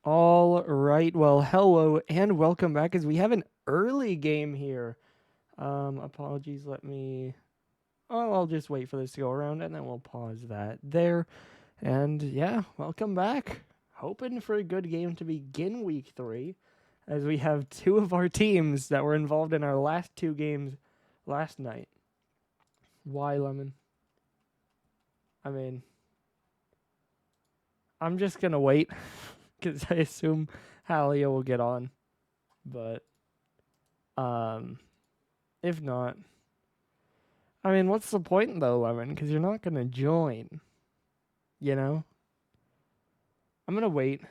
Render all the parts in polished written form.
All right. Well, hello and welcome back as we have an early game here. Apologies. Let me. Oh, I'll just wait for this to go around and then we'll pause that there. And yeah, welcome back. Hoping for a good game to begin week 3 as we have two of our teams that were involved in our last two games last night. Why, Lemon? I mean, I'm just going to wait because I assume Halia will get on. But, um, if not, I mean, what's the point though, Lemon? Because you're not gonna join. You know, I'm gonna wait,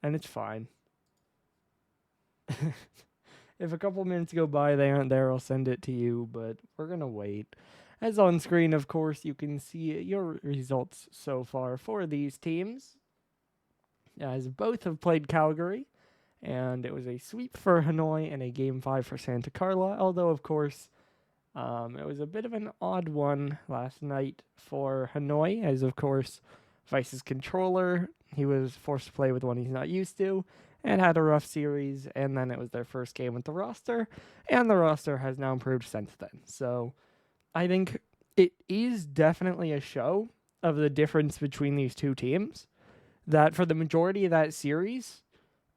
and it's fine. If a couple minutes go by, they aren't there, I'll send it to you. But we're gonna wait. As on screen, of course, you can see your results so far for these teams, as both have played Calgary, and it was a sweep for Hanoi and a game 5 for Santa Carla. Although, of course, it was a bit of an odd one last night for Hanoi, as of course, Vice's controller, he was forced to play with one he's not used to, and had a rough series, and then it was their first game with the roster, and the roster has now improved since then. So I think it is definitely a show of the difference between these two teams, that for the majority of that series,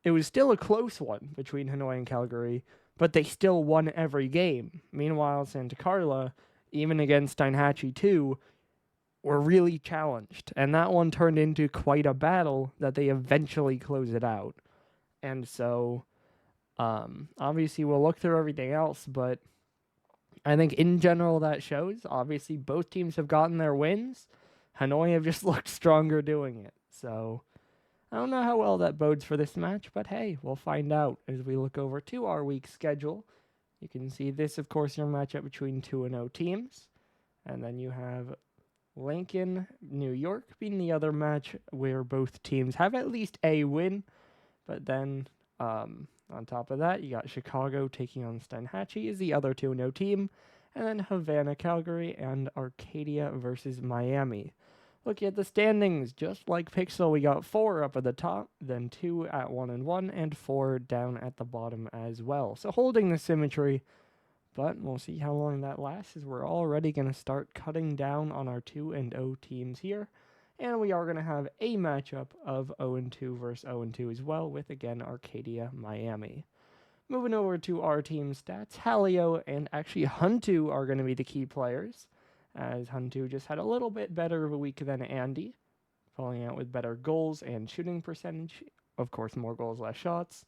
it was still a close one between Hanoi and Calgary, but they still won every game. Meanwhile, Santa Carla, even against Steinhatchee 2, were really challenged. And that one turned into quite a battle that they eventually closed it out. And so, obviously, we'll look through everything else, but I think in general that shows. Obviously, both teams have gotten their wins. Hanoi have just looked stronger doing it. So, I don't know how well that bodes for this match, but hey, we'll find out as we look over to our week schedule. You can see this, of course, your matchup between 2-0 teams. And then you have Lincoln, New York being the other match where both teams have at least a win. But then on top of that, you got Chicago taking on Steinhatchee is the other 2-0 team. And then Havana, Calgary, and Arcadia versus Miami. Looking at the standings, just like Pixel, we got 4 up at the top, then 2 at 1-1, and 4 down at the bottom as well. So holding the symmetry, but we'll see how long that lasts, as we're already going to start cutting down on our 2-0 teams here. And we are going to have a matchup of 0-2 versus 0-2 as well, with again Arcadia, Miami. Moving over to our team stats, Halio and actually Huntu are going to be the key players, as Huntu just had a little bit better of a week than Andy, falling out with better goals and shooting percentage. Of course, more goals, less shots.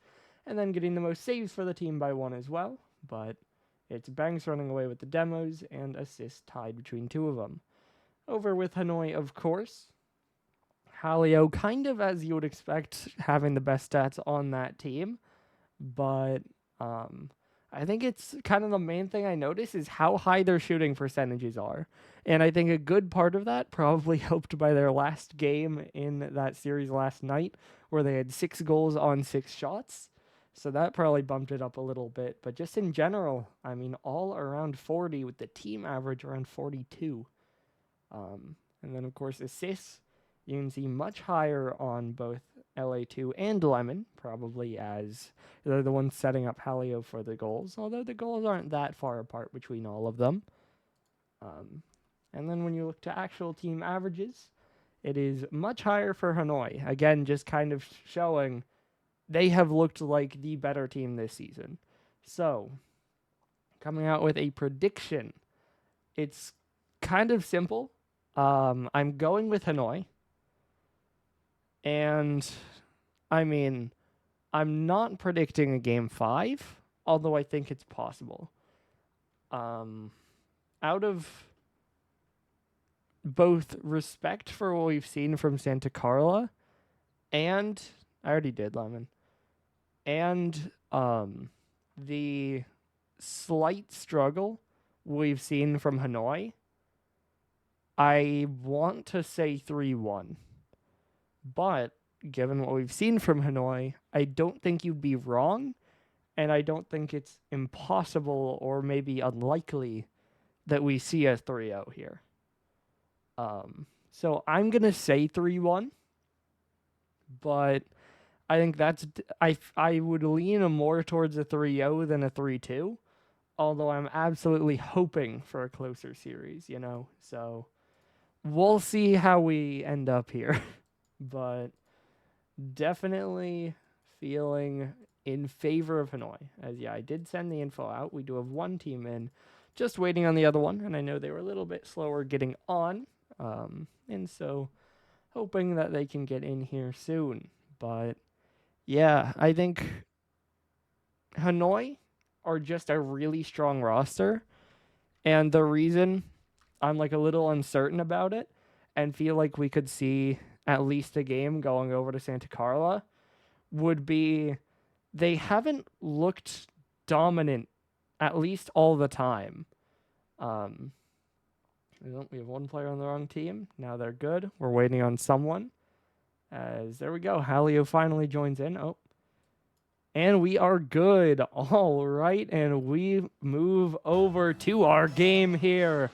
And then getting the most saves for the team by 1 as well. But it's Banks running away with the demos and assists tied between 2 of them. Over with Hanoi, of course. Halio, kind of as you would expect, having the best stats on that team. But I think it's kind of the main thing I notice is how high their shooting percentages are. And I think a good part of that probably helped by their last game in that series last night, where they had 6 goals on 6 shots. So that probably bumped it up a little bit. But just in general, I mean, all around 40 with the team average around 42. And then, of course, assists, you can see much higher on both LA2 and Lemon, probably as they're the ones setting up Halio for the goals, although the goals aren't that far apart between all of them. And then when you look to actual team averages, it is much higher for Hanoi. Again, just kind of showing they have looked like the better team this season. So, coming out with a prediction, it's kind of simple. I'm going with Hanoi. And, I mean, I'm not predicting a game 5, although I think it's possible. Out of both respect for what we've seen from Santa Carla, and I already did Lemon, and the slight struggle we've seen from Hanoi, I want to say 3-1. But given what we've seen from Hanoi, I don't think you'd be wrong, and I don't think it's impossible or maybe unlikely that we see a 3-0 here. So I'm going to say 3-1, but I think that's I would lean more towards a 3-0 than a 3-2. Although I'm absolutely hoping for a closer series, you know. So we'll see how we end up here. But definitely feeling in favor of Hanoi. As yeah, I did send the info out. We do have one team in, just waiting on the other one, and I know they were a little bit slower getting on. And so hoping that they can get in here soon. But yeah, I think Hanoi are just a really strong roster. And the reason I'm like a little uncertain about it and feel like we could see at least a game going over to Santa Carla would be they haven't looked dominant at least all the time. We have one player on the wrong team. Now they're good. We're waiting on someone. As there we go. Halio finally joins in. Oh. And we are good. All right. And we move over to our game here.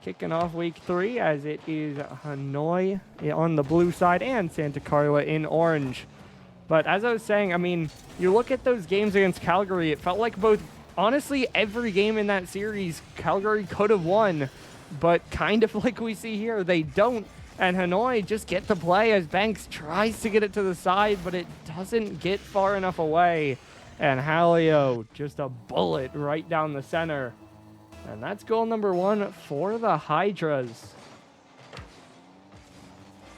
Kicking off week 3 as it is Hanoi on the blue side and Santa Carla in orange. But as I was saying, I mean, you look at those games against Calgary, it felt like honestly, every game in that series, Calgary could have won. But kind of like we see here, they don't. And Hanoi just get the play as Banks tries to get it to the side, but it doesn't get far enough away. And Halio, just a bullet right down the center. And that's goal number 1 for the Hydras.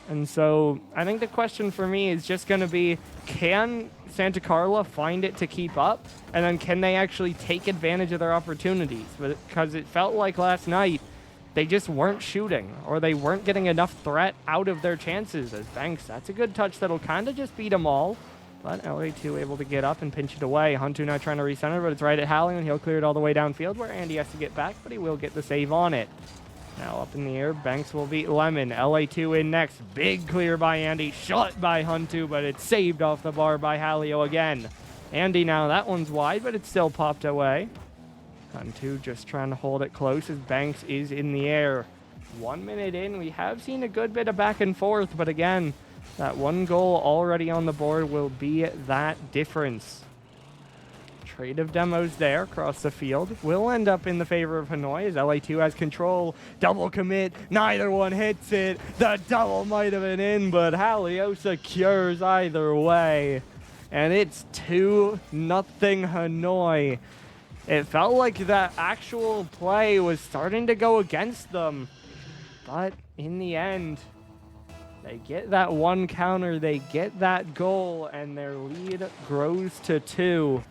And so I think the question for me is just going to be, can Santa Carla find it to keep up? And then can they actually take advantage of their opportunities? Because it felt like last night, they just weren't shooting, or they weren't getting enough threat out of their chances. As Banks, that's a good touch that'll kind of just beat them all. But LA2 able to get up and pinch it away. Huntu now trying to recenter, but it's right at Hallie, and he'll clear it all the way downfield where Andy has to get back, but he will get the save on it. Now up in the air, Banks will beat Lemon. LA2 in next. Big clear by Andy. Shot by Huntu, but it's saved off the bar by Halio again. Andy now, that one's wide, but it's still popped away. Huntu just trying to hold it close as Banks is in the air. 1 minute in, we have seen a good bit of back and forth, but again, that one goal already on the board will be that difference. Trade of demos there across the field will end up in the favor of Hanoi as LA2 has control. Double commit, neither one hits it. The double might have been in, but Halio secures either way. And it's 2-0 Hanoi. It felt like that actual play was starting to go against them. But in the end, they get that one counter, they get that goal, and their lead grows to 2.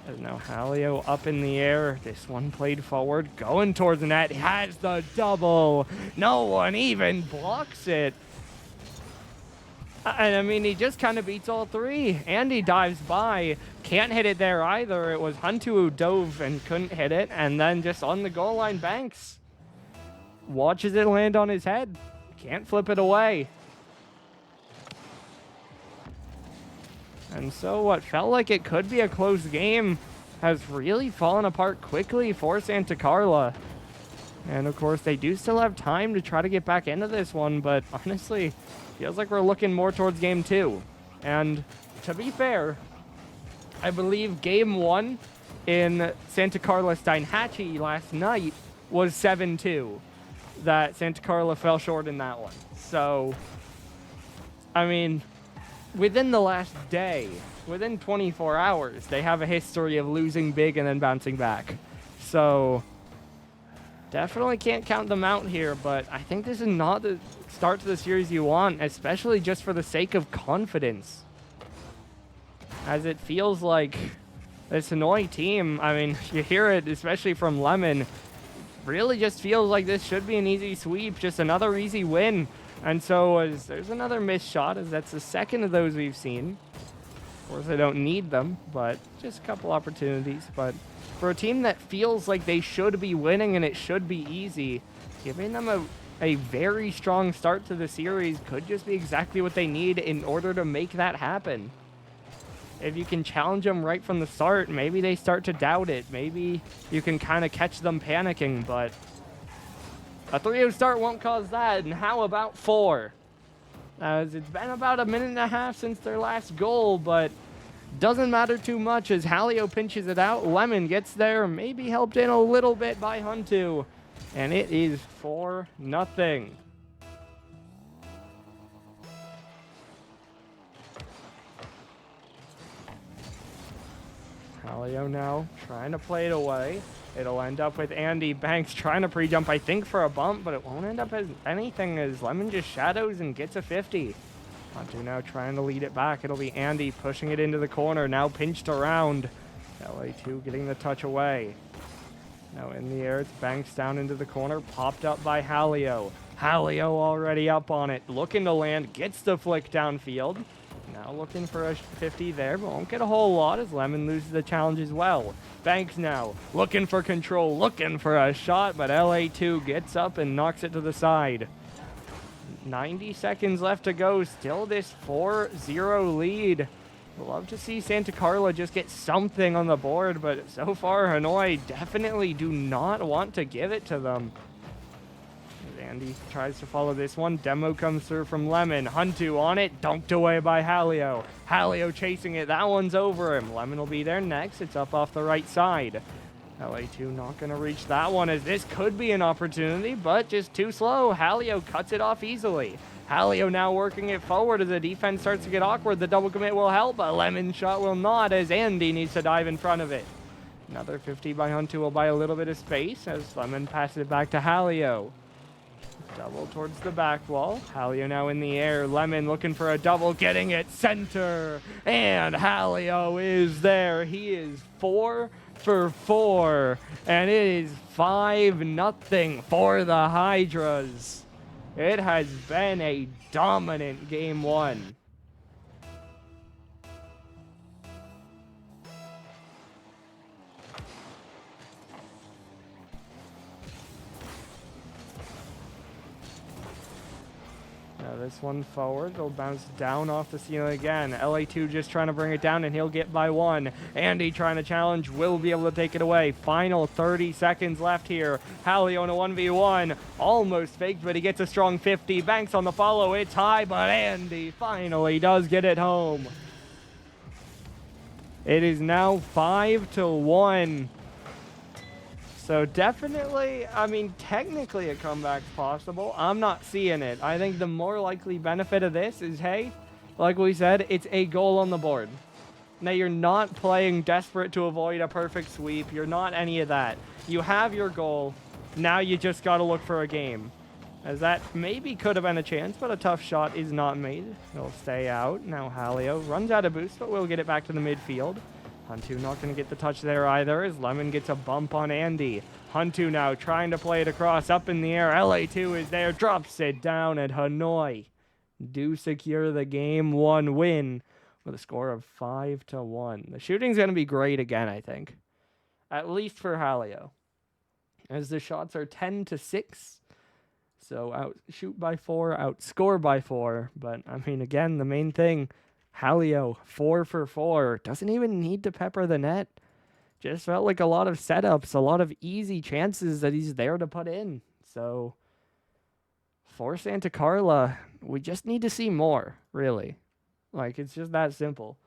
As now Halio up in the air. This one played forward, going towards the net. Has the double. No one even blocks it. And I mean, he just kind of beats all 3. Andy dives by. Can't hit it there either. It was Huntu who dove and couldn't hit it. And then just on the goal line, Banks watches it land on his head. Can't flip it away. And so what felt like it could be a close game has really fallen apart quickly for Santa Carla. And of course, they do still have time to try to get back into this one, but honestly, feels like we're looking more towards game 2. And to be fair, I believe game 1 in Santa Carla Steinhatchee last night was 7-2. That Santa Carla fell short in that one. So, I mean, within the last day, within 24 hours, they have a history of losing big and then bouncing back. So, definitely can't count them out here, but I think this is not the start to the series you want, especially just for the sake of confidence. As it feels like this Hanoi team, I mean, you hear it, especially from Lemon, really just feels like this should be an easy sweep, just another easy win. And so there's another missed shot, as that's the second of those we've seen. Of course, they don't need them, but just a couple opportunities. But for a team that feels like they should be winning and it should be easy, giving them a very strong start to the series could just be exactly what they need in order to make that happen. If you can challenge them right from the start, maybe they start to doubt it. Maybe you can kind of catch them panicking, but a 3-0 start won't cause that. And how about 4? as it's been about a minute and a half since their last goal, but doesn't matter too much as Halio pinches it out. Lemon gets there, maybe helped in a little bit by Huntu, and it is 4-0. Halio now trying to play it away. It'll end up with Andy Banks trying to pre-jump, I think, for a bump, but it won't end up as anything as Lemon just shadows and gets a 50. Huntu now trying to lead it back. It'll be Andy pushing it into the corner, now pinched around. LA2 getting the touch away. Now in the air, it's Banks down into the corner, popped up by Halio. Halio already up on it, looking to land, gets the flick downfield. Now looking for a 50 there, but won't get a whole lot as Lemon loses the challenge as well. Banks now looking for control, looking for a shot, but LA2 gets up and knocks it to the side. 90 seconds left to go, still this 4-0 lead. Love to see Santa Carla just get something on the board, but so far Hanoi definitely do not want to give it to them. Andy tries to follow this one. Demo comes through from Lemon. Huntu on it. Dunked away by Halio. Halio chasing it. That one's over him. Lemon will be there next. It's up off the right side. LA2 not going to reach that one as this could be an opportunity, but just too slow. Halio cuts it off easily. Halio now working it forward as the defense starts to get awkward. The double commit will help, but Lemon's shot will not as Andy needs to dive in front of it. Another 50 by Huntu will buy a little bit of space as Lemon passes it back to Halio. Double towards the back wall. Halio now in the air. Lemon looking for a double, getting it center. And Halio is there. He is 4 for 4. And it is 5-0 for the Hydras. It has been a dominant game one. Now this one forward, it'll bounce down off the ceiling again. LA2 just trying to bring it down and he'll get by one. Andy trying to challenge, will be able to take it away. Final 30 seconds left here. Halio in a 1v1, almost faked, but he gets a strong 50. Banks on the follow, it's high, but Andy finally does get it home. It is now 5-1. So definitely, I mean, technically a comeback's possible. I'm not seeing it. I think the more likely benefit of this is, hey, like we said, it's a goal on the board. Now, you're not playing desperate to avoid a perfect sweep. You're not any of that. You have your goal. Now you just got to look for a game. As that maybe could have been a chance, but a tough shot is not made. It'll stay out. Now Halio runs out of boost, but we'll get it back to the midfield. Huntu not going to get the touch there either as Lemon gets a bump on Andy. Huntu now trying to play it across up in the air. LA2 is there, drops it down, and Hanoi do secure the game one win with a score of 5-1. The shooting's going to be great again, I think. At least for Halio. As the shots are 10-6. So outshoot by 4, outscore by 4. But, I mean, again, the main thing, Halio, 4 for 4. Doesn't even need to pepper the net. Just felt like a lot of setups, a lot of easy chances that he's there to put in. So, for Santa Carla, we just need to see more, really. Like, it's just that simple.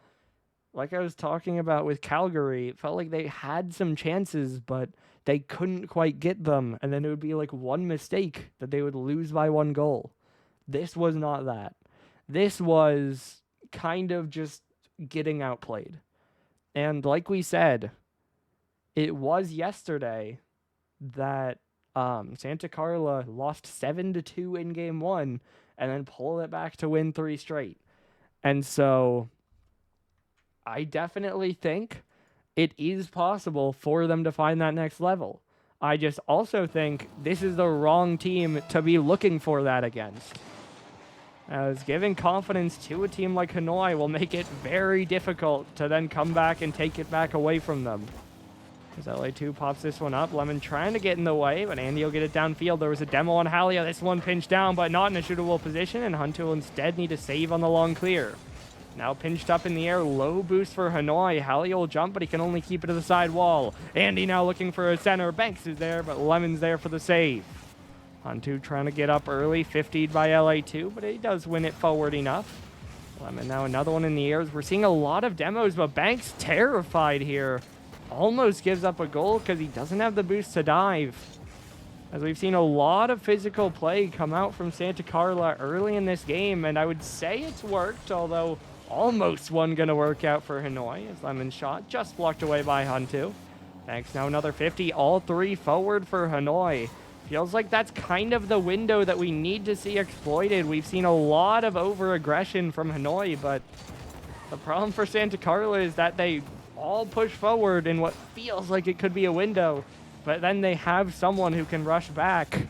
Like I was talking about with Calgary, it felt like they had some chances, but they couldn't quite get them. And then it would be like one mistake that they would lose by 1 goal. This was not that. This was kind of just getting outplayed. And like we said, it was yesterday that Santa Carla lost 7-2 in game 1 and then pulled it back to win 3 straight. And so I definitely think it is possible for them to find that next level. I just also think this is the wrong team to be looking for that against. As giving confidence to a team like Hanoi will make it very difficult to then come back and take it back away from them. As LA2 pops this one up, Lemon trying to get in the way, but Andy will get it downfield. There was a demo on Halio. This one pinched down, but not in a shootable position, and Huntu will instead need to save on the long clear. Now pinched up in the air, low boost for Hanoi. Halio will jump, but he can only keep it to the side wall. Andy now looking for a center. Banks is there, but Lemon's there for the save. Hantu trying to get up early, 50'd by LA2, but he does win it forward enough. Lemon now another one in the airs. We're seeing a lot of demos, but Banks terrified here. Almost gives up a goal because he doesn't have the boost to dive. As we've seen a lot of physical play come out from Santa Carla early in this game, and I would say it's worked, although almost one going to work out for Hanoi as Lemon's shot just blocked away by Hantu. Banks now another 50, all three forward for Hanoi. Feels like that's kind of the window that we need to see exploited. We've seen a lot of over-aggression from Hanoi, but the problem for Santa Carla is that they all push forward in what feels like it could be a window, but then they have someone who can rush back,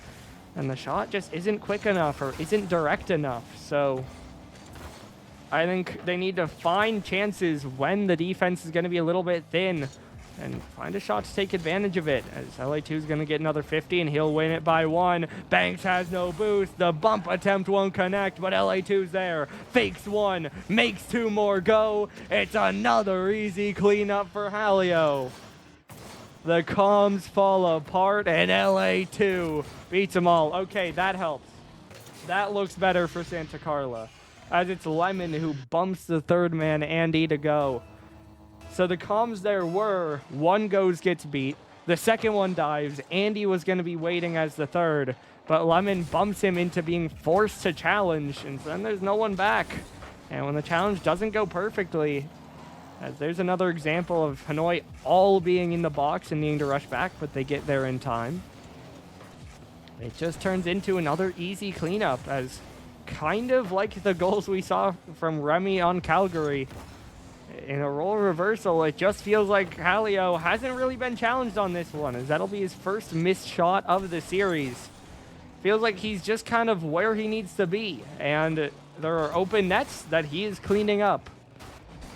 and the shot just isn't quick enough or isn't direct enough. So I think they need to find chances when the defense is going to be a little bit thin and find a shot to take advantage of it, as LA2 is going to get another 50 and he'll win it by one. Banks has no boost. The bump attempt won't connect, but LA2's there. Fakes one, makes two more go. It's another easy cleanup for Halio. The comms fall apart and LA2 beats them all. Okay, that helps. That looks better for Santa Carla, as it's Lemon who bumps the third man, Andy, to go. So the comms there were, one goes, gets beat. The second one dives. Andy was going to be waiting as the third, but Lemon bumps him into being forced to challenge, and then there's no one back. And when the challenge doesn't go perfectly, as there's another example of Hanoi all being in the box and needing to rush back, but they get there in time. It just turns into another easy cleanup, as kind of like the goals we saw from Remy on Calgary. In a role reversal, it just feels like Halio hasn't really been challenged on this one, as that'll be his first missed shot of the series. Feels like he's just kind of where he needs to be, and there are open nets that he is cleaning up.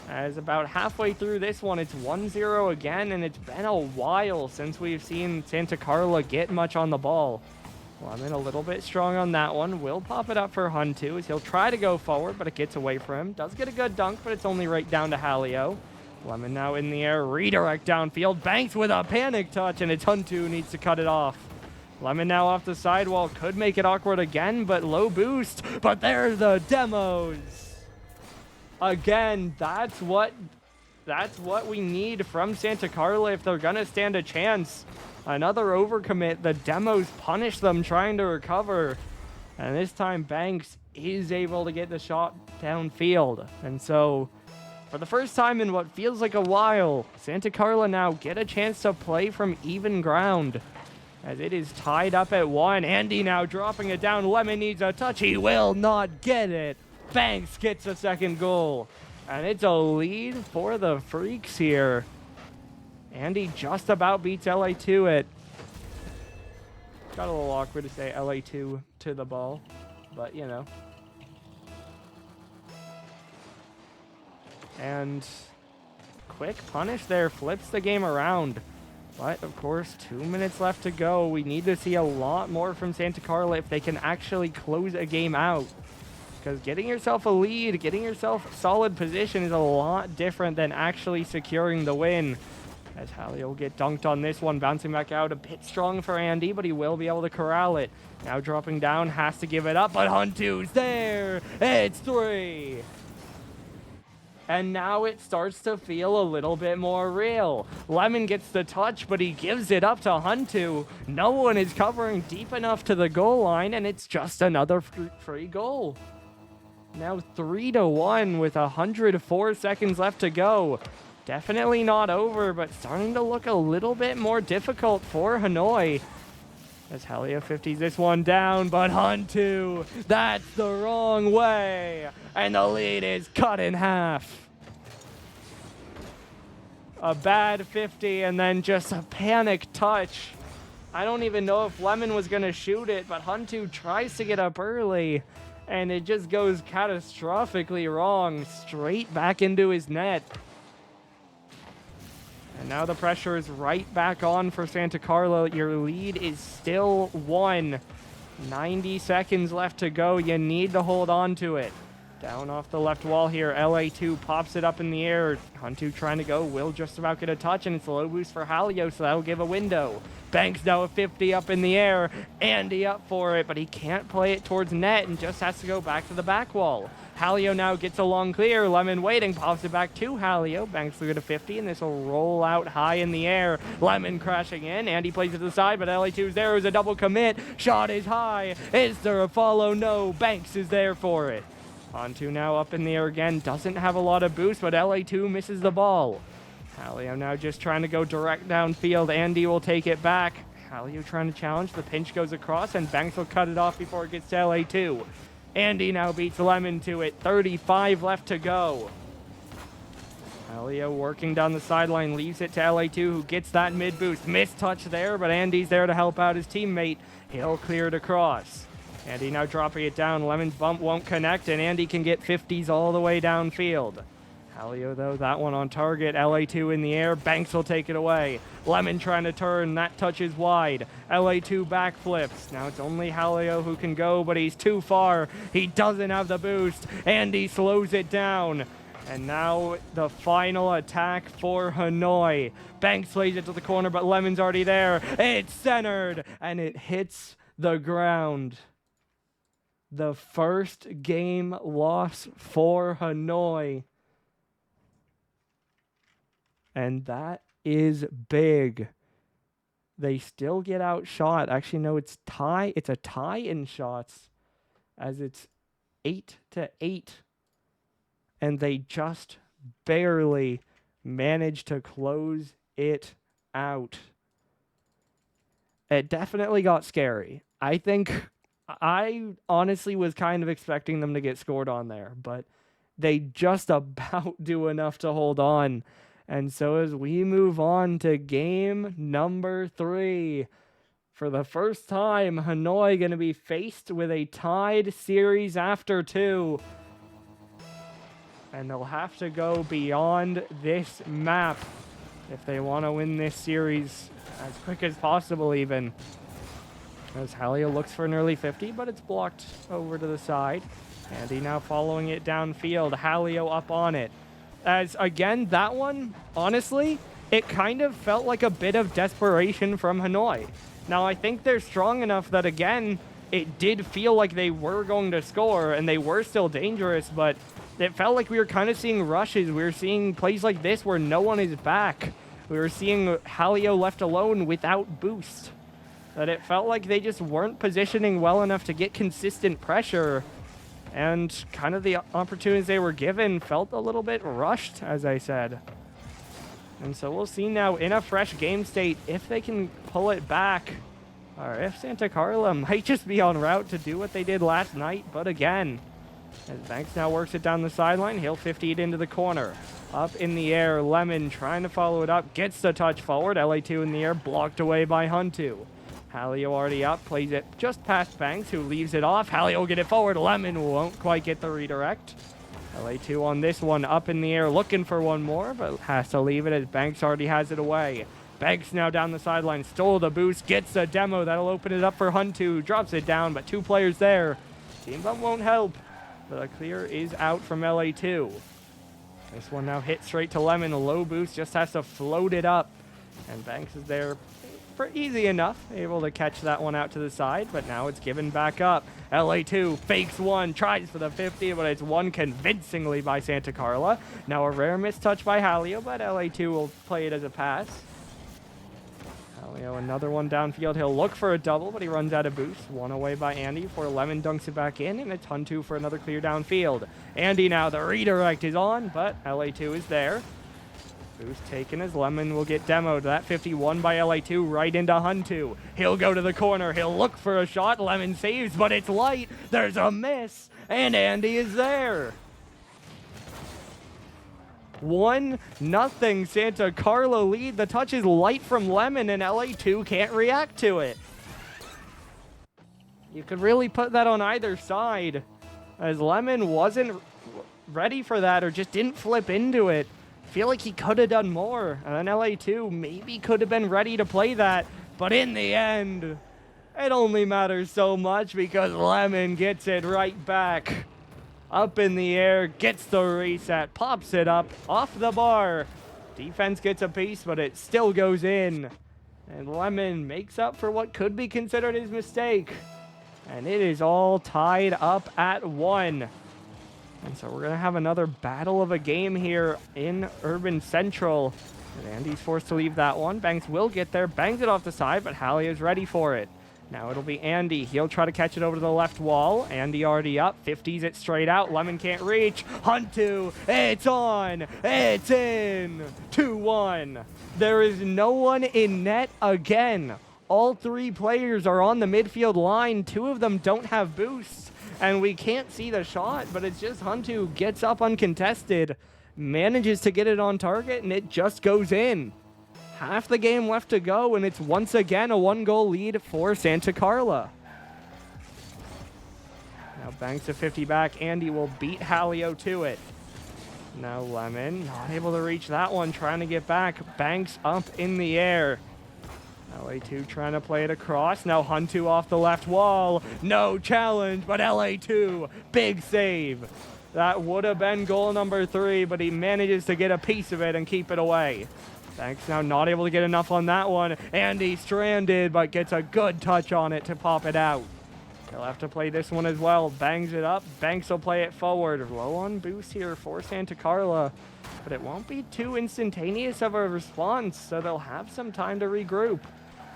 As about halfway through this one, it's 1-0 again, and it's been a while since we've seen Santa Carla get much on the ball. Lemon a little bit strong on that one. Will pop it up for Hantu as he'll try to go forward, but it gets away from him. Does get a good dunk, but it's only right down to Halio. Lemon now in the air, redirect downfield. Banks with a panic touch, and it's Hantu who needs to cut it off. Lemon now off the sidewall, could make it awkward again, but low boost. But there's the demos. Again, that's what we need from Santa Carla if they're gonna stand a chance. Another overcommit. The demos punish them trying to recover. And this time Banks is able to get the shot downfield. And so, for the first time in what feels like a while, Santa Carla now get a chance to play from even ground, as it is tied up at one. Andy now dropping it down. Lemon needs a touch. He will not get it. Banks gets a second goal. And it's a lead for the Freakz here. Andy just about beats LA2 at... Got a little awkward to say LA2 to the ball, but you know. And quick punish there, flips the game around. But of course, 2 minutes left to go. We need to see a lot more from Santa Carla if they can actually close a game out. Because getting yourself a lead, getting yourself solid position is a lot different than actually securing the win. As Halio will get dunked on this one, bouncing back out. A bit strong for Andy, but he will be able to corral it. Now dropping down, has to give it up, but Hantu's there! It's 3! And now it starts to feel a little bit more real. Lemon gets the touch, but he gives it up to Hantu. No one is covering deep enough to the goal line, and it's just another free goal. Now 3-1 with 104 seconds left to go. Definitely not over, but starting to look a little bit more difficult for Hanoi. As Halio 50s this one down, but Hantu, that's the wrong way. And the lead is cut in half. A bad 50 and then just a panic touch. I don't even know if Lemon was going to shoot it, but Hantu tries to get up early. And it just goes catastrophically wrong, straight back into his net. And now the pressure is right back on for Santa Carla. Your lead is still 1. 90 seconds left to go. You need to hold on to it. Down off the left wall here, LA2 pops it up in the air. Huntu trying to go, will just about get a touch, and it's a low boost for Halio, so that'll give a window. Banks now a 50 up in the air. Andy up for it, but he can't play it towards net and just has to go back to the back wall. Halio now gets a long clear. Lemon waiting, pops it back to Halio. Banks will get a 50, and this will roll out high in the air. Lemon crashing in. Andy plays it to the side, but LA2's there. It was a double commit. Shot is high. Is there a follow? No. Banks is there for it. Onto now up in the air again. Doesn't have a lot of boost, but LA2 misses the ball. Halio now just trying to go direct downfield. Andy will take it back. Halio trying to challenge. The pinch goes across, and Banks will cut it off before it gets to LA2. Andy now beats Lemon to it. 35 left to go. Halio working down the sideline, leaves it to LA2, who gets that mid boost. Missed touch there, but Andy's there to help out his teammate. He'll clear it across. Andy now dropping it down. Lemon's bump won't connect, and Andy can get 50s all the way downfield. Halio, though, that one on target. LA2 in the air. Banks will take it away. Lemon trying to turn. That touches wide. LA2 backflips. Now it's only Halio who can go, but he's too far. He doesn't have the boost. Andy slows it down. And now the final attack for Hanoi. Banks lays it to the corner, but Lemon's already there. It's centered, and it hits the ground. The first game loss for Hanoi. And that is big. They still get outshot. Actually, no, it's tie. It's a tie in shots, as it's 8-8. And they just barely managed to close it out. It definitely got scary. I honestly was kind of expecting them to get scored on there, but they just about do enough to hold on. And so as we move on to game number 3, for the first time, Hanoi going to be faced with a tied series after 2. And they'll have to go beyond this map if they want to win this series as quick as possible even. As Halio looks for an early 50, but it's blocked over to the side. Andy now following it downfield. Halio up on it. As, again, that one, honestly, it kind of felt like a bit of desperation from Hanoi. Now, I think they're strong enough that, again, it did feel like they were going to score, and they were still dangerous, but it felt like we were kind of seeing rushes. We were seeing plays like this where no one is back. We were seeing Halio left alone without boost. That it felt like they just weren't positioning well enough to get consistent pressure. And kind of the opportunities they were given felt a little bit rushed, as I said. And so we'll see now in a fresh game state if they can pull it back. Or if Santa Carla might just be en route to do what they did last night. But again, as Banks now works it down the sideline, he'll 50 it into the corner. Up in the air, Lemon trying to follow it up. Gets the touch forward. LA2 in the air, blocked away by Huntu. Halio already up, plays it just past Banks, who leaves it off. Halio will get it forward. Lemon won't quite get the redirect. LA2 on this one, up in the air, looking for one more, but has to leave it as Banks already has it away. Banks now down the sideline, stole the boost, gets the demo. That'll open it up for Huntu. Drops it down, but 2 players there. Team bump won't help. But a clear is out from LA2. This one now hit straight to Lemon. A low boost, just has to float it up. And Banks is there for easy enough, able to catch that one out to the side, but now it's given back up. LA2 fakes one, tries for the 50, but it's won convincingly by Santa Carla. Now a rare mistouch by Halio, but LA2 will play it as a pass. Halio, another one downfield. He'll look for a double, but he runs out of boost. One away by Andy before Lemon dunks it back in, and it's Huntu for another clear downfield. Andy now, the redirect is on, but LA2 is there. Boost taken as Lemon will get demoed. That 51 by LA2 right into Huntu. He'll go to the corner. He'll look for a shot. Lemon saves, but it's light. There's a miss, and Andy is there. 1-0 Santa Carla lead. The touch is light from Lemon, and LA2 can't react to it. You could really put that on either side, as Lemon wasn't ready for that or just didn't flip into it. Feel like he could have done more, and then LA2 maybe could have been ready to play that, but in the end, it only matters so much because Lemon gets it right back. up in the air, gets the reset, pops it up, off the bar. Defense gets a piece, but it still goes in. And Lemon makes up for what could be considered his mistake. And it is all tied up at 1. And so we're going to have another battle of a game here in Urban Central. And Andy's forced to leave that one. Banks will get there, bangs it off the side, but Hallie is ready for it. Now it'll be Andy. He'll try to catch it over to the left wall. Andy already up, 50s it straight out. Lemon can't reach. Huntu, it's on, it's in, 2-1. There is no one in net again. All 3 players are on the midfield line. 2 of them don't have boosts. And we can't see the shot, but it's just Huntu gets up uncontested, manages to get it on target, and it just goes in. Half the game left to go, and it's once again a 1-goal lead for Santa Carla. Now Banks a 50 back. Andy will beat Halio to it. Now Lemon, not able to reach that one, trying to get back. Banks up in the air. LA2 trying to play it across. Now Huntu off the left wall. No challenge, but LA2, big save. That would have been goal number 3, but he manages to get a piece of it and keep it away. Banks now not able to get enough on that one. Andy stranded, but gets a good touch on it to pop it out. He'll have to play this one as well. Bangs it up. Banks will play it forward. Low on boost here for Santa Carla, but it won't be too instantaneous of a response, so they'll have some time to regroup.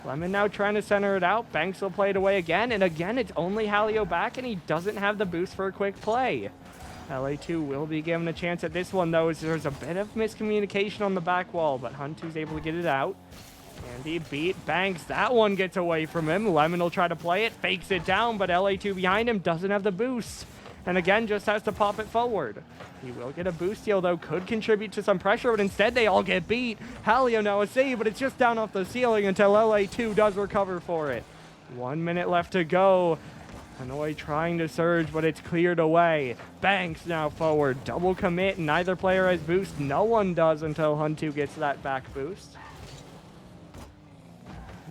Lemon now trying to center it out. Banks will play it away again, and again it's only Halio back, and he doesn't have the boost for a quick play. LA2 will be given a chance at this one, though, as there's a bit of miscommunication on the back wall, but Huntu's able to get it out. Andy beat Banks. That one gets away from him. Lemon will try to play it, fakes it down, but LA2 behind him doesn't have the boost. And again, just has to pop it forward. He will get a boost steal, though, could contribute to some pressure, but instead they all get beat. Halio now a save, but it's just down off the ceiling until LA2 does recover for it. 1 minute left to go. Hanoi trying to surge, but it's cleared away. Banks now forward. Double commit. Neither player has boost. No one does until Huntu gets that back boost.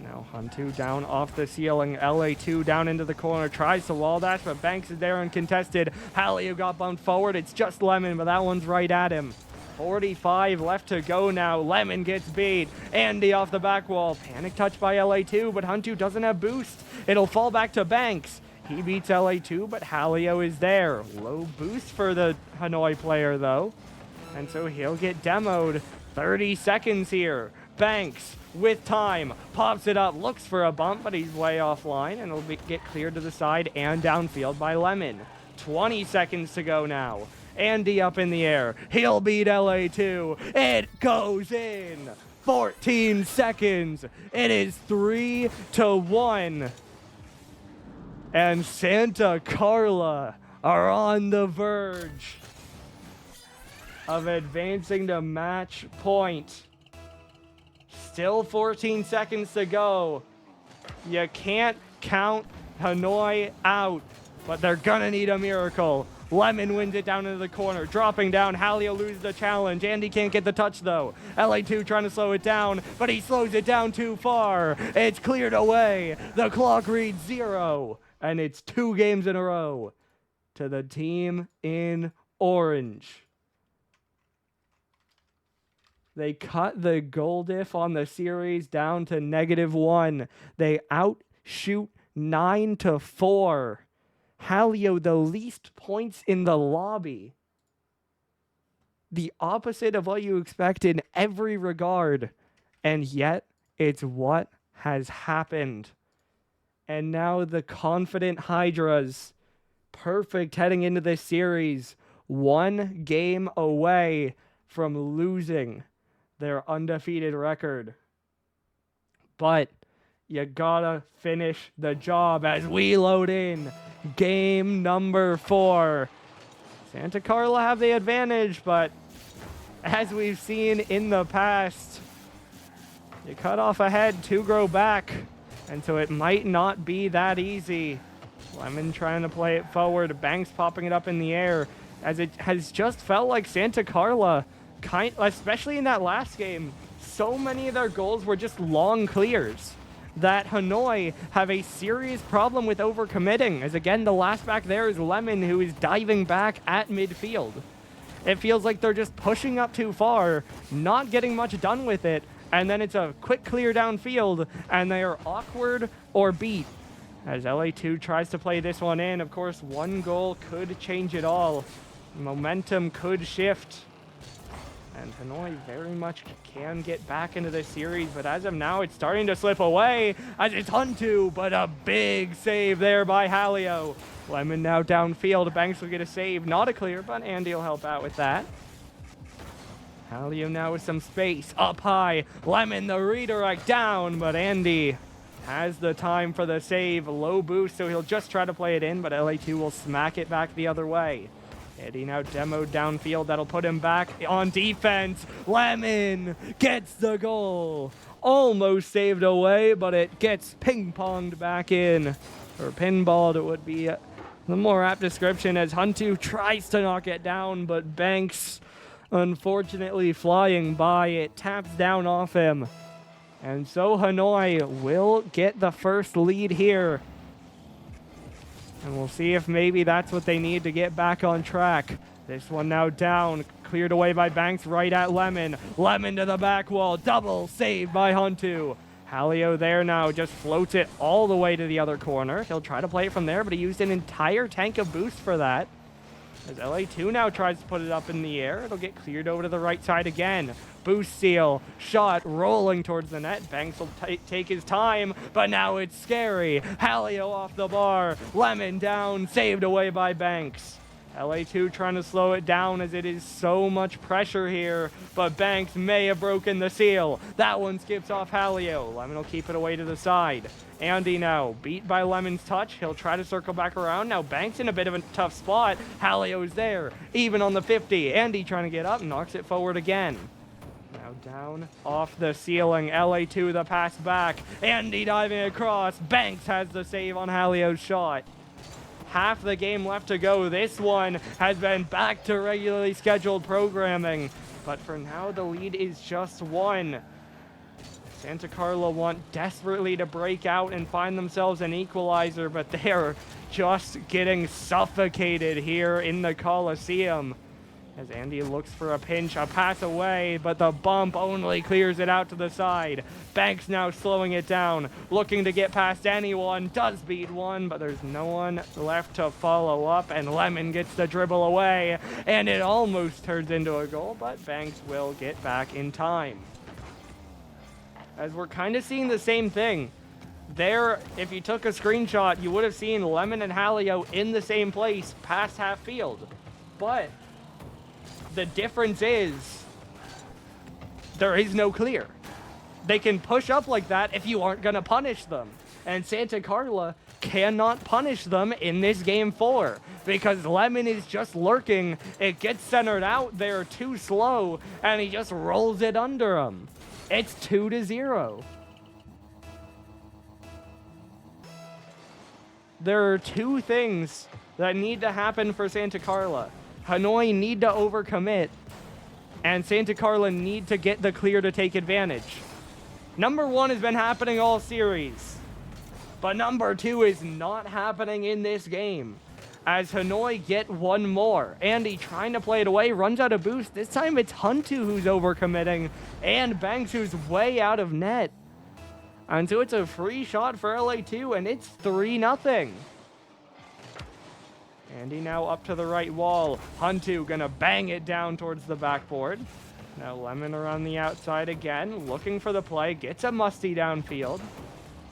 Now Huntu down off the ceiling. LA2 down into the corner. Tries to wall dash, but Banks is there uncontested. Halio got bumped forward. It's just Lemon, but that one's right at him. 45 left to go now. Lemon gets beat. Andy off the back wall. Panic touch by LA2, but Huntu doesn't have boost. It'll fall back to Banks. He beats LA2, but Halio is there. Low boost for the Hanoi player, though. And so he'll get demoed. 30 seconds here. Banks, with time, pops it up, looks for a bump, but he's way offline, and it'll get cleared to the side and downfield by Lemon. 20 seconds to go now. Andy up in the air. He'll beat LA2. It goes in. 14 seconds. It is 3-1. And Santa Carla are on the verge of advancing to match point. Still 14 seconds to go. You can't count Hanoi out, but they're gonna need a miracle. Lemon wins it down into the corner, dropping down. Halio loses the challenge. Andy can't get the touch, though. LA2 trying to slow it down, but he slows it down too far. It's cleared away. The clock reads 0. And it's 2 games in a row to the team in orange. They cut the goal diff on the series down to -1. They outshoot 9-4. Halio, the least points in the lobby. The opposite of what you expect in every regard. And yet, it's what has happened. And now the confident Hydras, perfect heading into this series, 1 game away from losing their undefeated record. But you gotta finish the job as we load in game number 4. Santa Carla have the advantage, but as we've seen in the past, you cut off a head to grow back. And so it might not be that easy. Lemon trying to play it forward. Banks popping it up in the air. As it has just felt like Santa Carla, especially in that last game, so many of their goals were just long clears. that Hanoi have a serious problem with overcommitting, as again, the last back there is Lemon, who is diving back at midfield. It feels like they're just pushing up too far, not getting much done with it, and then it's a quick clear downfield, and they are awkward or beat. As LA2 tries to play this one in, of course, one goal could change it all. Momentum could shift. And Hanoi very much can get back into this series, but as of now, it's starting to slip away as it's Huntu, but a big save there by Halio. Lemon now downfield. Banks will get a save. Not a clear, but Andy will help out with that. Halio now with some space. Up high. Lemon, the redirect down, but Andy has the time for the save. Low boost, so he'll just try to play it in, but LA2 will smack it back the other way. Eddie now demoed downfield. That'll put him back on defense. Lemon gets the goal. Almost saved away, but it gets ping-ponged back in. Or pinballed, it would be the more apt description, as Huntu tries to knock it down, but Banks, unfortunately flying by, it taps down off him. And so Hanoi will get the first lead here. And we'll see if maybe that's what they need to get back on track. This one now down, cleared away by Banks right at Lemon. Lemon to the back wall, double saved by Huntu. Halio there now just floats it all the way to the other corner. He'll try to play it from there, but he used an entire tank of boost for that. As LA2 now tries to put it up in the air, it'll get cleared over to the right side again. Boost seal, shot rolling towards the net. Banks will take his time, but now it's scary. Halio off the bar, Lemon down, saved away by Banks. LA2 trying to slow it down as it is so much pressure here, but Banks may have broken the seal. That one skips off Halio. Lemon will keep it away to the side. Andy now, beat by Lemon's touch. He'll try to circle back around. Now Banks in a bit of a tough spot. Halio's there, even on the 50. Andy trying to get up, knocks it forward again. Now down off the ceiling. LA2 the pass back. Andy diving across. Banks has the save on Halio's shot. Half the game left to go. This one has been back to regularly scheduled programming. But for now, the lead is just one. Santa Carla want desperately to break out and find themselves an equalizer, but they're just getting suffocated here in the Coliseum. As Andy looks for a pinch, a pass away, but the bump only clears it out to the side. Banks now slowing it down, looking to get past anyone, does beat one, but there's no one left to follow up, and Lemon gets the dribble away, and it almost turns into a goal, but Banks will get back in time. As we're kind of seeing the same thing. There, if you took a screenshot, you would have seen Lemon and Halio in the same place past half field. But the difference is there is no clear. They can push up like that if you aren't going to punish them. And Santa Carla cannot punish them in this game 4 because Lemon is just lurking. It gets centered out. They're too slow, and he just rolls it under them. It's 2-0. There are two things that need to happen for Santa Carla. Hanoi need to overcommit, and Santa Carla need to get the clear to take advantage. Number 1 has been happening all series, but number 2 is not happening in this game. As Hanoi get one more. Andy trying to play it away, runs out of boost. This time it's Huntu who's overcommitting, and Banks who's way out of net. And so it's a free shot for LA2, and it's 3-0. Andy now up to the right wall. Huntu gonna bang it down towards the backboard. Now Lemon around the outside again, looking for the play, gets a musty downfield.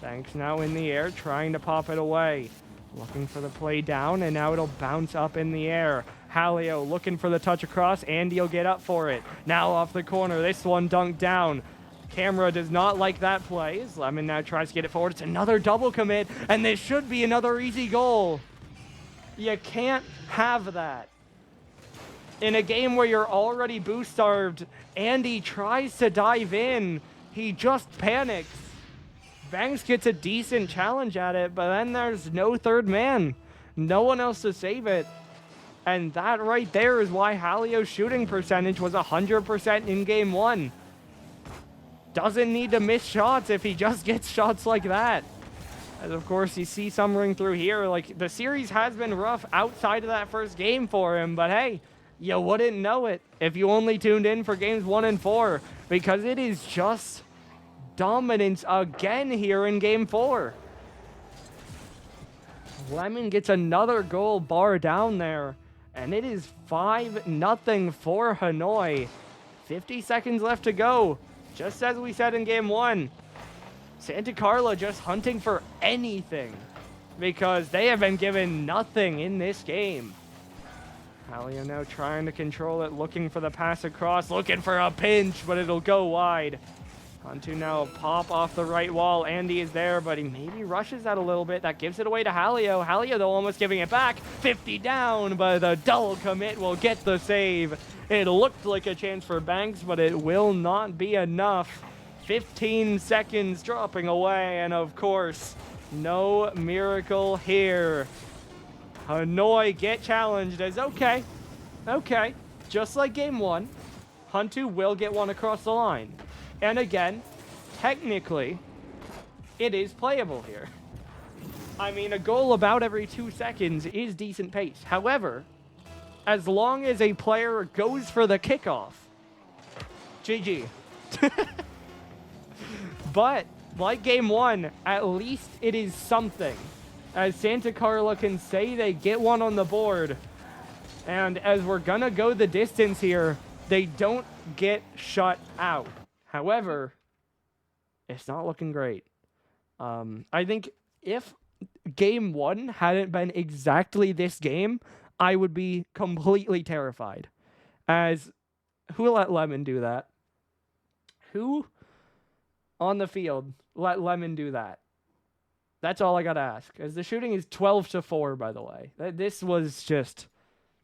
Banks now in the air, trying to pop it away. Looking for the play down, and now it'll bounce up in the air. Halio looking for the touch across. Andy will get up for it. Now off the corner, this one dunked down. Camera does not like that play. Lemon now tries to get it forward. It's another double commit, and this should be another easy goal. You can't have that. In a game where you're already boost starved, Andy tries to dive in. He just panics. Banks gets a decent challenge at it, but then there's no third man. No one else to save it. And that right there is why Halio's shooting percentage was 100% in game 1. doesn't need to miss shots if he just gets shots like that. As of course you see some ring through here. Like, the series has been rough outside of that first game for him, but hey, you wouldn't know it if you only tuned in for games 1 and 4, because it is just dominance again here in game 4. Lemon gets another goal bar down there, and it is 5-0 for Hanoi. 50 seconds left to go. Just as we said in game 1, Santa Carla just hunting for anything because they have been given nothing in this game. Halio now trying to control it, looking for the pass across, looking for a pinch, but it'll go wide. Huntu now pop off the right wall. Andy is there, but he maybe rushes that a little bit. That gives it away to Halio. Halio, though, almost giving it back. 50 down, but the double commit will get the save. It looked like a chance for Banks, but it will not be enough. 15 seconds dropping away, and of course, no miracle here. Hanoi get challenged as okay, just like game 1, Huntu will get one across the line. And again, technically, it is playable here. I mean, a goal about every 2 seconds is decent pace. However, as long as a player goes for the kickoff, GG. But, like game 1, at least it is something. As Santa Carla can say they get one on the board. And as we're gonna go the distance here, they don't get shut out. However, it's not looking great. I think if game 1 hadn't been exactly this game, I would be completely terrified. As, who let Lemon do that? Who on the field let Lemon do that? That's all I gotta ask. As the shooting is 12-4, by the way. This was just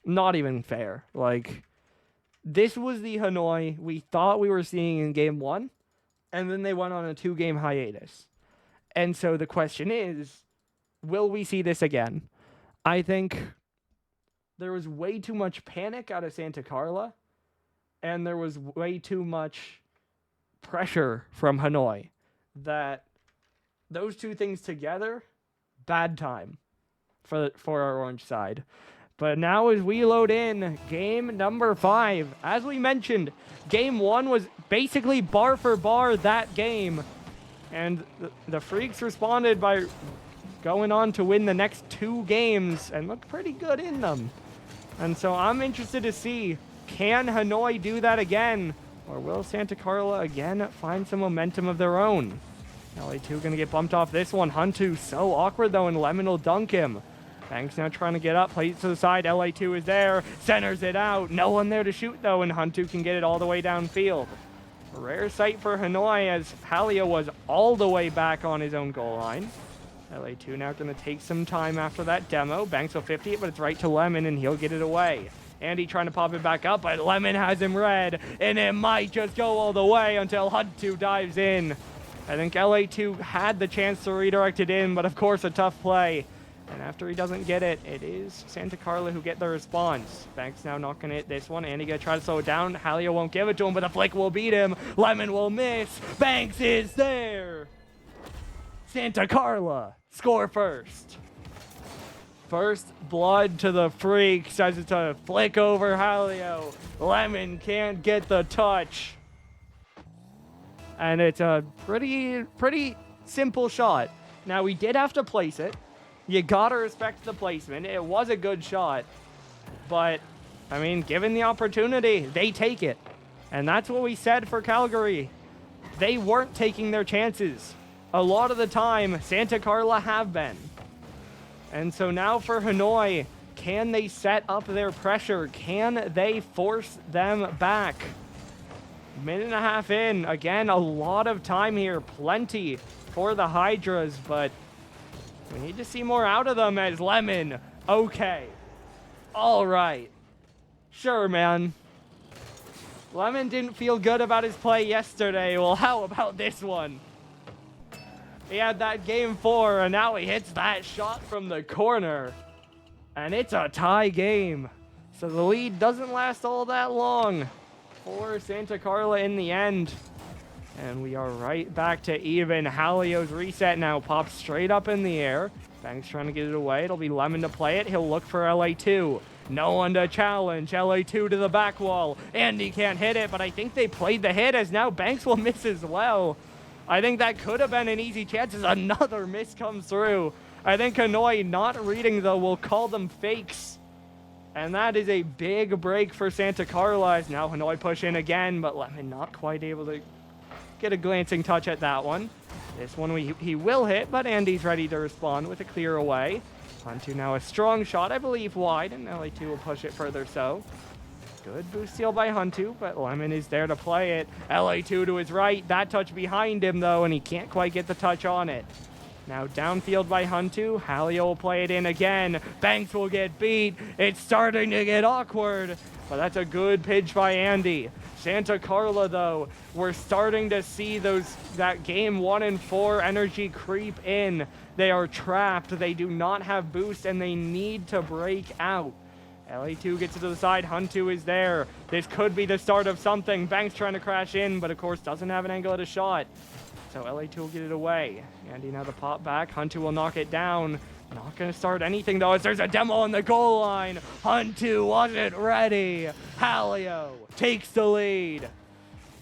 not even fair. Like, this was the Hanoi we thought we were seeing in game 1, and then they went on a 2-game hiatus. And so the question is, will we see this again? I think there was way too much panic out of Santa Carla, and there was way too much pressure from Hanoi. That those two things together, bad time for our orange side. But now as we load in game number 5, as we mentioned, game 1 was basically bar for bar that game. And the Freakz responded by going on to win the next 2 games and look pretty good in them. And so I'm interested to see, can Hanoi do that again? Or will Santa Carla again find some momentum of their own? LA2 gonna get bumped off this one. Huntu so awkward though, and Lemon will dunk him. Banks now trying to get up, plays to the side. LA2 is there, centers it out. No one there to shoot though, and Huntu can get it all the way downfield. A rare sight for Hanoi as Halio was all the way back on his own goal line. LA2 now gonna take some time after that demo. Banks will 50 it, but it's right to Lemon, and he'll get it away. Andy trying to pop it back up, but Lemon has him red, and it might just go all the way until Huntu dives in. I think LA2 had the chance to redirect it in, but of course a tough play. And after he doesn't get it, it is Santa Carla who get the response. Banks now not gonna hit this one. Andy gonna try to slow it down. Halio won't give it to him, but the flick will beat him. Lemon will miss. Banks is there. Santa Carla score first. First blood to the Freakz as it's a flick over Halio. Lemon can't get the touch. And it's a pretty simple shot. Now, we did have to place it. You gotta respect the placement. It was a good shot. But, I mean, given the opportunity, they take it. And that's what we said for Calgary. They weren't taking their chances. A lot of the time, Santa Carla have been. And so now for Hanoi, can they set up their pressure? Can they force them back? Minute and a half in. Again, a lot of time here. Plenty for the Hydras, but we need to see more out of them as Lemon. Okay. All right. Sure, man. Lemon didn't feel good about his play yesterday. Well, how about this one? He had that game 4, and now he hits that shot from the corner. And it's a tie game. So the lead doesn't last all that long for Santa Carla in the end. And we are right back to even. Halio's reset now. Pops straight up in the air. Banks trying to get it away. It'll be Lemon to play it. He'll look for LA2. No one to challenge. LA2 to the back wall. Andy can't hit it, but I think they played the hit as now Banks will miss as well. I think that could have been an easy chance as another miss comes through. I think Hanoi, not reading though, will call them fakes. And that is a big break for Santa Carla. As now Hanoi push in again, but Lemon not quite able to get a glancing touch at that one. This one he will hit, but Andy's ready to respond with a clear away. Onto now a strong shot, I believe, wide, and LA2 will push it further so. Good boost steal by Huntu, but Lemon is there to play it. LA2 to his right, that touch behind him, though, and he can't quite get the touch on it. Now downfield by Huntu, Halio will play it in again. Banks will get beat. It's starting to get awkward, but that's a good pitch by Andy. Santa Carla, though, we're starting to see that game 1 and 4 energy creep in. They are trapped. They do not have boost, and they need to break out. LA2 gets it to the side. Huntu is there. This could be the start of something. Banks trying to crash in, but of course doesn't have an angle at a shot. So LA2 will get it away. Andy now the pop back. Huntu will knock it down. Not going to start anything, though, as there's a demo on the goal line. Huntu wasn't ready. Halio takes the lead.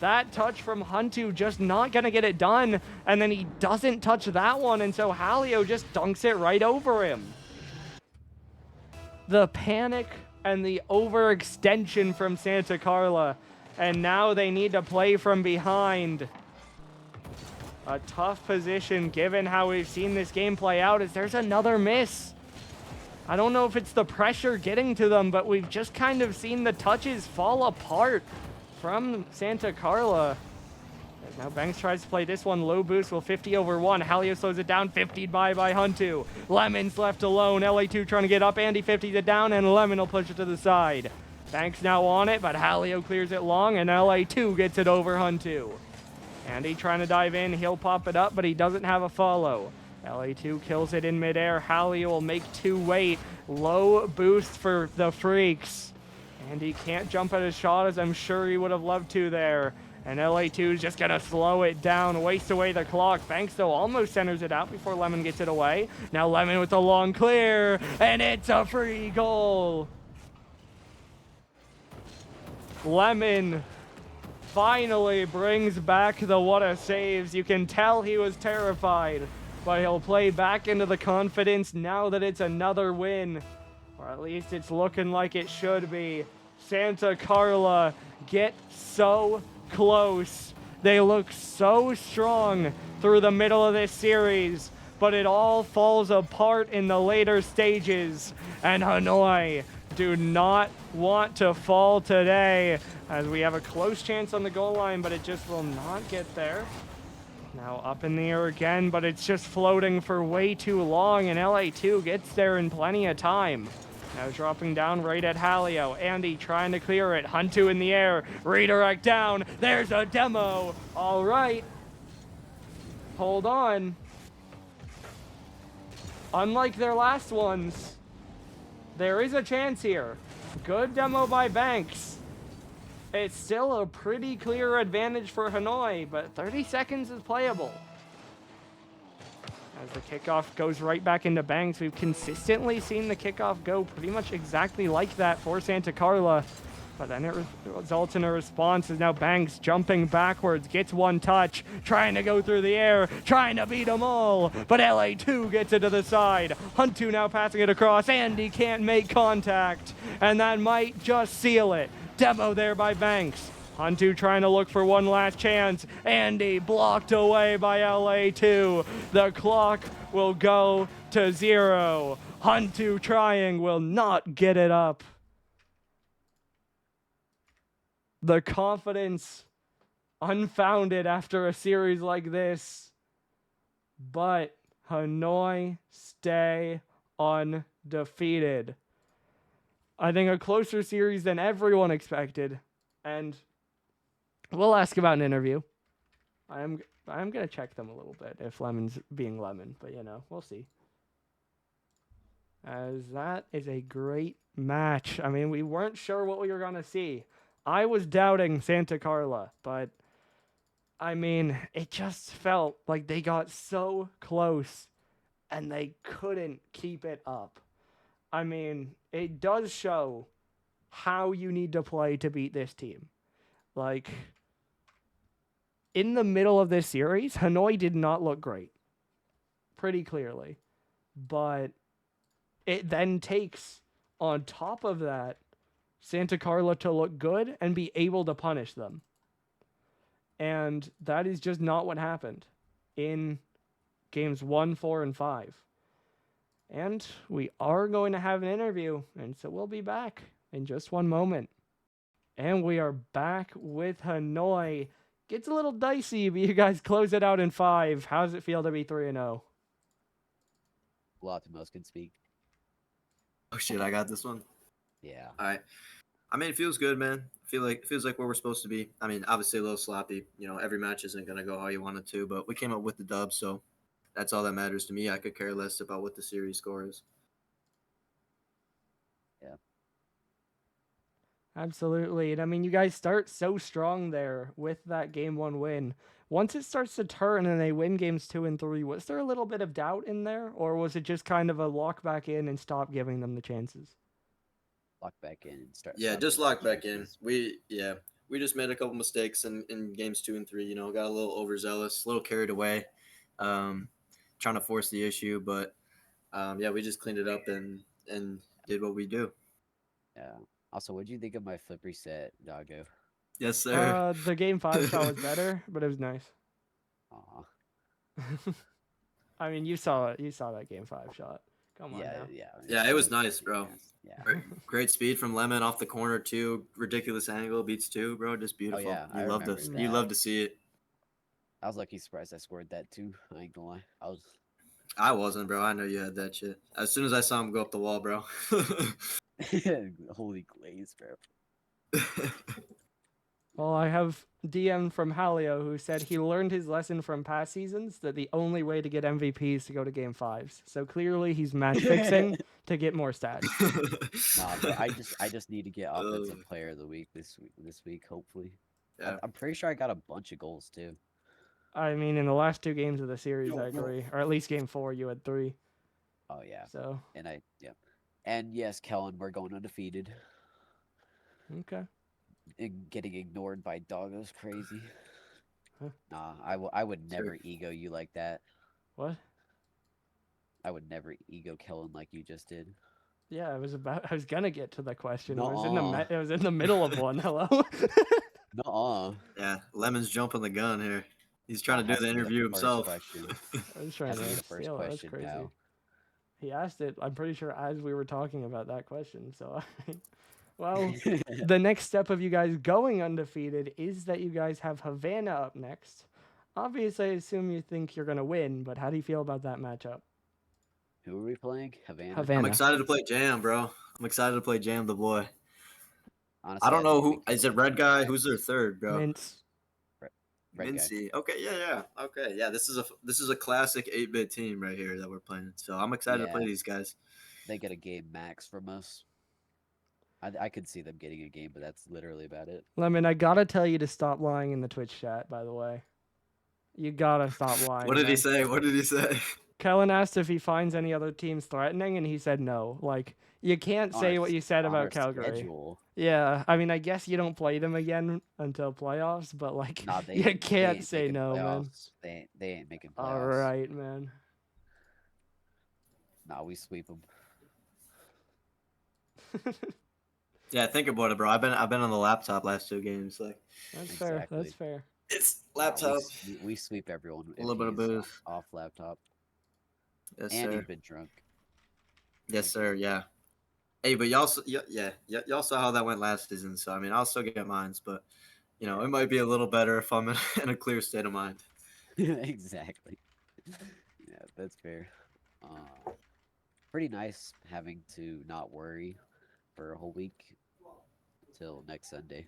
That touch from Huntu just not going to get it done, and then he doesn't touch that one, and so Halio just dunks it right over him. The panic and the overextension from Santa Carla, and now they need to play from behind. A tough position given how we've seen this game play out as there's another miss. I don't know if it's the pressure getting to them, but we've just kind of seen the touches fall apart from Santa Carla. As now Banks tries to play this one. Low boost will 50 over 1. Halio slows it down. 50'd by Huntu. Lemon's left alone. LA2 trying to get up. Andy 50's it down, and Lemon will push it to the side. Banks now on it, but Halio clears it long, and LA2 gets it over Huntu. Andy trying to dive in. He'll pop it up, but he doesn't have a follow. LA2 kills it in midair. Halio will make 2 wait. Low boost for the Freakz. Andy can't jump at a shot as I'm sure he would have loved to there. And LA2 is just going to slow it down, waste away the clock. Banks, though, almost centers it out before Lemon gets it away. Now Lemon with the long clear, and it's a free goal. Lemon finally brings back the what a saves. You can tell he was terrified, but he'll play back into the confidence now that it's another win. Or at least it's looking like it should be. Santa Carla get so close. They look so strong through the middle of this series, but it all falls apart in the later stages. And Hanoi do not want to fall today, as we have a close chance on the goal line, but it just will not get there. Now up in the air again, but it's just floating for way too long, and LA2 gets there in plenty of time. Now dropping down right at Halio. Andy trying to clear it. Huntu in the air. Redirect down. There's a demo. All right. Hold on. Unlike their last ones, there is a chance here. Good demo by Banks. It's still a pretty clear advantage for Hanoi, but 30 seconds is playable. As the kickoff goes right back into Banks, we've consistently seen the kickoff go pretty much exactly like that for Santa Carla. But then it results in a response as now Banks jumping backwards, gets one touch, trying to go through the air, trying to beat them all. But LA2 gets it to the side. Huntu now passing it across. Andy can't make contact, and that might just seal it. Demo there by Banks. Huntu trying to look for one last chance. Andy blocked away by LA2. The clock will go to 0. Huntu trying will not get it up. The confidence unfounded after a series like this. But Hanoi stay undefeated. I think a closer series than everyone expected. And we'll ask about an interview. I'm going to check them a little bit if Lemon's being Lemon, but we'll see. As that is a great match. I mean, we weren't sure what we were going to see. I was doubting Santa Carla, but I mean, it just felt like they got so close and they couldn't keep it up. I mean, it does show how you need to play to beat this team. Like, in the middle of this series, Hanoi did not look great, pretty clearly. But it then takes, on top of that, Santa Carla to look good and be able to punish them. And that is just not what happened in games 1, 4, and 5. And we are going to have an interview, and so we'll be back in just one moment. And we are back with Hanoi. Gets a little dicey, but you guys close it out in 5. How does it feel to be 3-0? Optimus can speak. Oh shit, I got this one. Yeah. All right. I mean, it feels good, man. It feels like where we're supposed to be. I mean, obviously a little sloppy. You know, every match isn't gonna go how you want it to, but we came up with the dub, so that's all that matters to me. I could care less about what the series score is. Yeah. Absolutely. And I mean, you guys start so strong there with that game 1 win. Once it starts to turn and they win games 2 and 3, was there a little bit of doubt in there? Or was it just kind of a lock back in and stop giving them the chances? Lock back in and start. Yeah, just lock back in. We just made a couple mistakes in games 2 and 3. You know, got a little overzealous, a little carried away, trying to force the issue. But yeah, we just cleaned it up and did what we do. Yeah. Also, what do you think of my flip reset, Doggo? Yes, sir. The game 5 shot was better, but it was nice. Aw. I mean, you saw it. You saw that game 5 shot. Come on now. Yeah, it was nice, bro. Yeah. Great speed from Lemon off the corner too. Ridiculous angle, beats 2, bro. Just beautiful. yeah, I you love remember to that. you love to see it. I was lucky surprised I scored that too. I ain't gonna lie. I wasn't, bro. I know you had that shit. As soon as I saw him go up the wall, bro. Holy glaze, bro. Well, I have DM from Halio who said he learned his lesson from past seasons that the only way to get MVP is to go to game 5s. So clearly he's match fixing to get more stats. Nah, but I just need to get offensive player of the week this week, hopefully. Yeah. I'm pretty sure I got a bunch of goals too. I mean, in the last 2 games of the series, I agree. Or at least game 4, you had 3. Oh yeah. So. And yes, Kellen, we're going undefeated. Okay. And getting ignored by Doggo's crazy. Huh? Nah, I would never ego you like that. What? I would never ego Kellen like you just did. Yeah, I was gonna get to the question. Nuh-uh. It was in the middle of one. Hello. Nuh-uh. Yeah, Lemon's jumping the gun here. He's trying to do the interview himself. I was trying to steal it. That's crazy. Now. He asked it, I'm pretty sure, as we were talking about that question. So, well, the next step of you guys going undefeated is that you guys have Havana up next. Obviously, I assume you think you're going to win, but how do you feel about that matchup? Who are we playing? Havana. I'm excited to play Jam, bro. I'm excited to play Jam, the boy. Honestly, I don't know who is it. Red guy. Who's their third, bro? Mince. Mincy. Okay, yeah. Okay, yeah. This is a classic 8-bit team right here that we're playing. So I'm excited to play these guys. They get a game max from us. I could see them getting a game, but that's literally about it. Lemon, I gotta tell you to stop lying in the Twitch chat, by the way. You gotta stop lying. What did he say? Kellen asked if he finds any other teams threatening, and he said no. Like, you can't say what you said about Calgary. Schedule. Yeah, I mean, I guess you don't play them again until playoffs, but like, you can't say no, playoffs. Man. They ain't making playoffs. All right, man. Nah, we sweep them. Yeah, think about it, bro. I've been on the laptop last 2 games. Like, that's fair. That's fair. It's laptop. We sweep everyone. A little bit of booth off laptop. Yes, and sir. You've been drunk. Yes, sir. Yeah. Hey, but y'all saw how that went last season. So I mean, I'll still get mines, but you know, it might be a little better if I'm in a clear state of mind. Exactly. Yeah, that's fair. Pretty nice having to not worry for a whole week till next Sunday.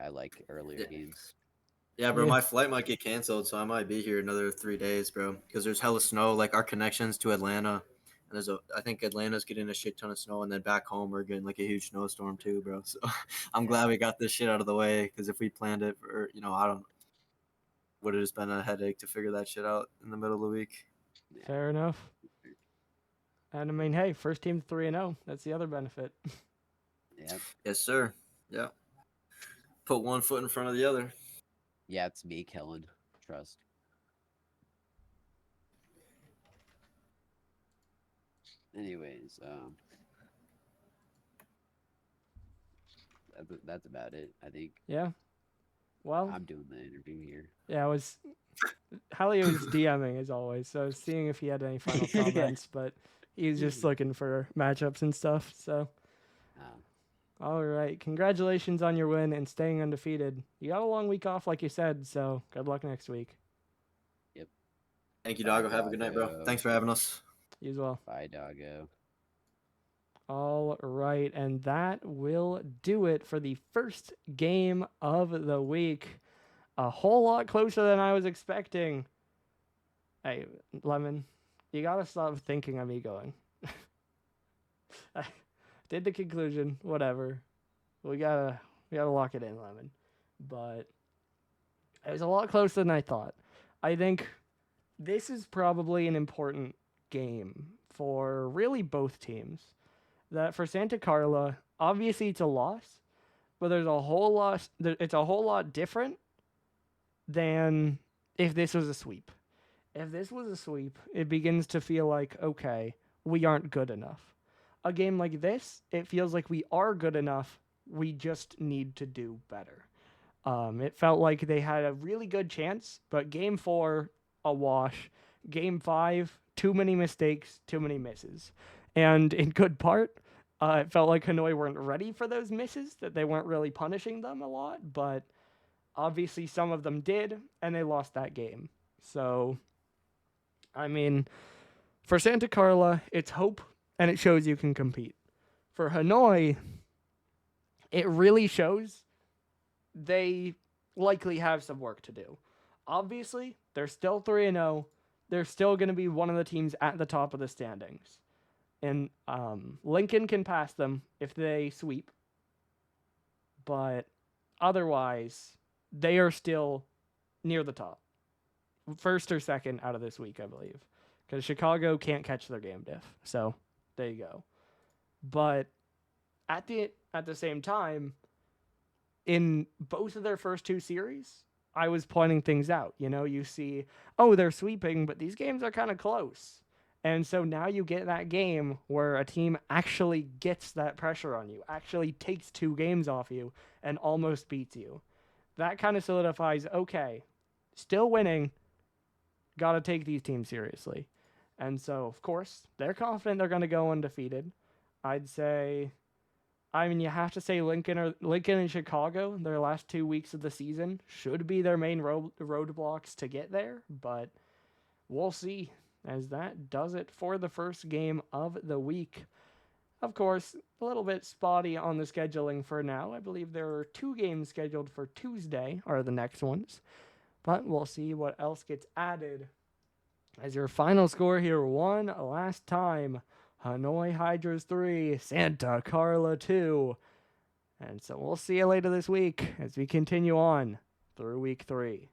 I like earlier games. Yeah, bro, my flight might get canceled, so I might be here another 3 days, bro. Because there's hella snow. Like our connections to Atlanta, and I think Atlanta's getting a shit ton of snow, and then back home we're getting like a huge snowstorm too, bro. So I'm glad we got this shit out of the way. Because if we planned it for, I don't. would have just been a headache to figure that shit out in the middle of the week. Yeah. Fair enough. And I mean, hey, first team 3-0. That's the other benefit. Yeah. Yes, sir. Yeah. Put one foot in front of the other. Yeah, it's me, Kellen. Trust. Anyways, that's about it. I think Yeah. Well, I'm doing the interview here. yeah, Hallie was DMing as always, so I was seeing if he had any final comments, but he was just looking for matchups and stuff. So, all right, congratulations on your win and staying undefeated. You got a long week off, like you said, so good luck next week. Yep. Thank you, Bye, Doggo. Have a good night, bro. Doggo. Thanks for having us. You as well. Bye, doggo. All right, and that will do it for the first game of the week. A whole lot closer than I was expecting. Hey, Lemon, you gotta stop thinking of me going. I did the conclusion, whatever. We gotta lock it in, Lemon. But it was a lot closer than I thought. I think this is probably an important game for really both teams. That for Santa Carla, obviously it's a loss, but there's a whole lot. It's a whole lot different than if this was a sweep. If this was a sweep, it begins to feel like, okay, we aren't good enough. A game like this, it feels like we are good enough. We just need to do better. It felt like they had a really good chance, but game 4, a wash. Game 5, too many mistakes, too many misses. And in good part, it felt like Hanoi weren't ready for those misses, that they weren't really punishing them a lot, but obviously some of them did, and they lost that game. So, I mean, for Santa Carla, it's hope, and it shows you can compete. For Hanoi, it really shows they likely have some work to do. Obviously, they're still 3-0. They're still going to be one of the teams at the top of the standings. And Lincoln can pass them if they sweep. But otherwise, they are still near the top. First or second out of this week, I believe. Because Chicago can't catch their game diff. So, there you go. But at the same time, in both of their first 2 series, I was pointing things out. You know, you see, oh, they're sweeping, but these games are kind of close. And so now you get that game where a team actually gets that pressure on you, actually takes 2 games off you, and almost beats you. That kind of solidifies, okay, still winning, got to take these teams seriously. And so, of course, they're confident they're going to go undefeated. I'd say, I mean, you have to say Lincoln and Chicago, their last 2 weeks of the season, should be their main roadblocks to get there, but we'll see, as that does it for the first game of the week. Of course, a little bit spotty on the scheduling for now. I believe there are 2 games scheduled for Tuesday, are the next ones, but we'll see what else gets added. As your final score here, one last time, Hanoi Hydras 3, Santa Carla 2. And so we'll see you later this week as we continue on through week 3.